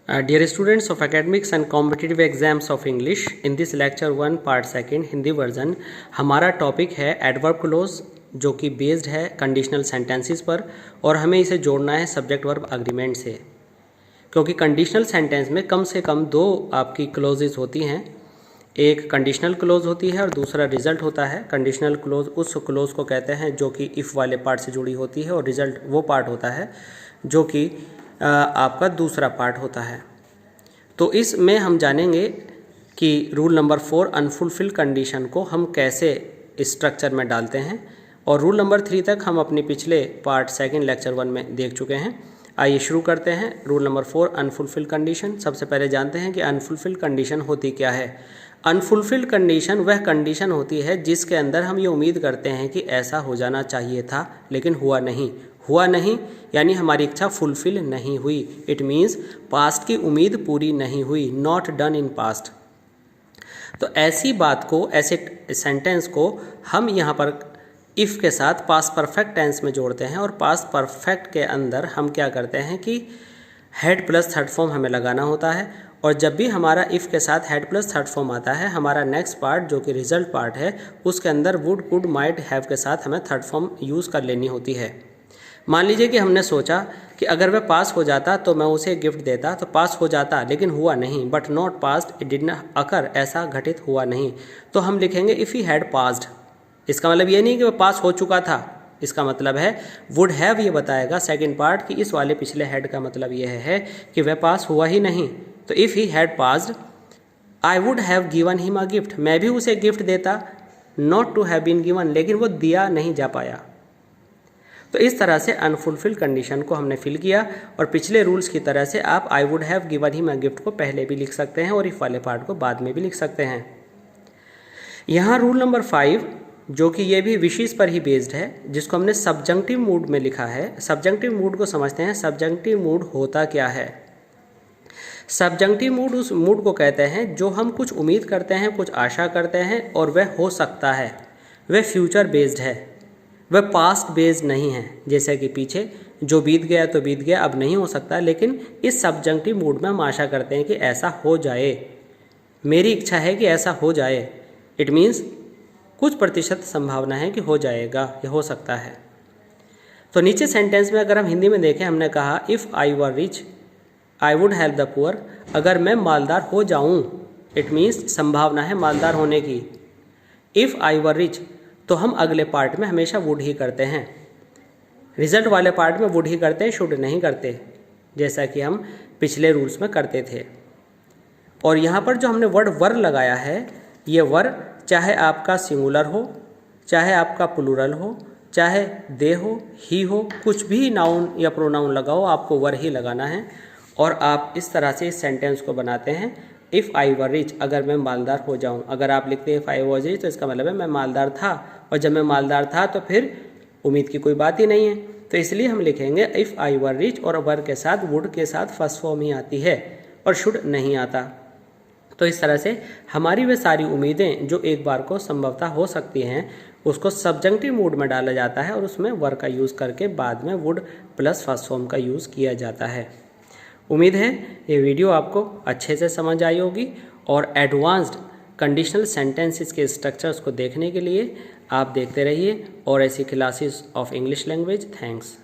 Dear students of academics and competitive exams of English, in this lecture 1 part 2 Hindi version हमारा topic है adverb close, जो कि based है conditional sentences पर, और हमें इसे जोड़ना है सब्जेक्ट वर्ब अग्रीमेंट से, क्योंकि कंडीशनल सेंटेंस में कम से कम दो आपकी क्लोजेज होती हैं। एक कंडीशनल क्लोज होती है और दूसरा रिजल्ट होता है। कंडीशनल क्लोज उस क्लोज को कहते हैं जो कि इफ़ वाले पार्ट से जुड़ी होती है, और रिजल्ट वो पार्ट होता है जो कि आपका दूसरा पार्ट होता है। तो इसमें हम जानेंगे कि रूल नंबर 4 अनफुलफिल कंडीशन को हम कैसे स्ट्रक्चर में डालते हैं, और रूल नंबर 3 तक हम अपने पिछले पार्ट 2 लेक्चर 1 में देख चुके हैं। आइए शुरू करते हैं। Rule number 4 unfulfil condition. सबसे पहले जानते हैं कि अनफुलफिल कंडीशन होती क्या है। अनफुलफिल कंडीशन वह कंडीशन होती है जिसके अंदर हम ये उम्मीद करते हैं कि ऐसा हो जाना चाहिए था लेकिन हुआ नहीं, यानी हमारी इच्छा फुलफिल नहीं हुई। इट मीन्स पास्ट की उम्मीद पूरी नहीं हुई, नॉट डन इन पास्ट। तो ऐसी बात को, ऐसे सेंटेंस को हम यहाँ पर इफ़ के साथ पास्ट परफेक्ट टेंस में जोड़ते हैं, और पास्ट परफेक्ट के अंदर हम क्या करते हैं कि हेड प्लस थर्ड फॉर्म हमें लगाना होता है। और जब भी हमारा इफ़ के साथ हेड प्लस थर्ड फॉर्म आता है, हमारा नेक्स्ट पार्ट जो कि रिजल्ट पार्ट है, उसके अंदर वुड, कुड, माइट, हैव के साथ हमें थर्ड फॉर्म यूज़ कर लेनी होती है। मान लीजिए कि हमने सोचा कि अगर वह पास हो जाता तो मैं उसे गिफ्ट देता, तो पास हो जाता लेकिन हुआ नहीं, but not passed, it did not occur, ऐसा घटित हुआ नहीं। तो हम लिखेंगे इफ़ ही हैड पास्ड। इसका मतलब ये नहीं कि वह पास हो चुका था, इसका मतलब है वुड हैव ये बताएगा सेकंड पार्ट कि इस वाले पिछले हैड का मतलब यह है कि वह पास हुआ ही नहीं। तो if he had passed I would have given him a gift, मैं भी उसे गिफ्ट देता, not to have been given, लेकिन वो दिया नहीं जा पाया। तो इस तरह से अनफुलफिल कंडीशन को हमने फिल किया, और पिछले रूल्स की तरह से आप आई would have given him a gift को पहले भी लिख सकते हैं और इफ वाले पार्ट को बाद में भी लिख सकते हैं। यहाँ रूल नंबर 5 जो कि ये भी विशेष पर ही बेस्ड है, जिसको हमने सब्जंक्टिव मूड में लिखा है। सब्जंक्टिव मूड को समझते हैं। सब्जंक्टिव मूड होता क्या है? सब्जंक्टिव मूड उस मूड को कहते हैं जो हम कुछ उम्मीद करते हैं, कुछ आशा करते हैं, और वह हो सकता है। वह फ्यूचर बेस्ड है, वह पास्ट बेस्ड नहीं है। जैसे कि पीछे जो बीत गया तो बीत गया, अब नहीं हो सकता, लेकिन इस सब्जंक्टिव मूड में हम आशा करते हैं कि ऐसा हो जाए, मेरी इच्छा है कि ऐसा हो जाए। इट मीन्स कुछ प्रतिशत संभावना है कि हो जाएगा या हो सकता है। तो नीचे सेंटेंस में अगर हम हिंदी में देखें, हमने कहा if I were rich I would help the poor. अगर मैं मालदार हो जाऊं, इट मीन्स संभावना है मालदार होने की। इफ़ आई वर रिच, तो हम अगले पार्ट में हमेशा वुड ही करते हैं, रिजल्ट वाले पार्ट में वुड ही करते हैं, शुड नहीं करते, जैसा कि हम पिछले रूल्स में करते थे। और यहाँ पर जो हमने वर्ड वर लगाया है, ये वर चाहे आपका सिंगुलर हो, चाहे आपका प्लूरल हो, चाहे दे हो, ही हो, कुछ भी नाउन या प्रोनाउन लगाओ, आपको वर ही लगाना है। और आप इस तरह से इस सेंटेंस को बनाते हैं, इफ़ आई वर रिच, अगर मैं मालदार हो जाऊं। अगर आप लिखते हैं इफ़ आई वॉज रिच, तो इसका मतलब है मैं मालदार था, और जब मैं मालदार था तो फिर उम्मीद की कोई बात ही नहीं है। तो इसलिए हम लिखेंगे इफ़ आई वर रिच, और वर के साथ, वुड के साथ फर्स्ट फॉर्म ही आती है और शुड नहीं आता। तो इस तरह से हमारी वे सारी उम्मीदें जो एक बार को संभवतः हो सकती हैं, उसको सब्जंक्टिव मूड में डाला जाता है, और उसमें वर का यूज़ करके बाद में वुड प्लस फर्स्ट फॉर्म का यूज़ किया जाता है। उम्मीद है ये वीडियो आपको अच्छे से समझ आई होगी, और एडवांस्ड कंडीशनल सेंटेंसेस के स्ट्रक्चर्स को देखने के लिए आप देखते रहिए और ऐसी classes of English language. Thanks.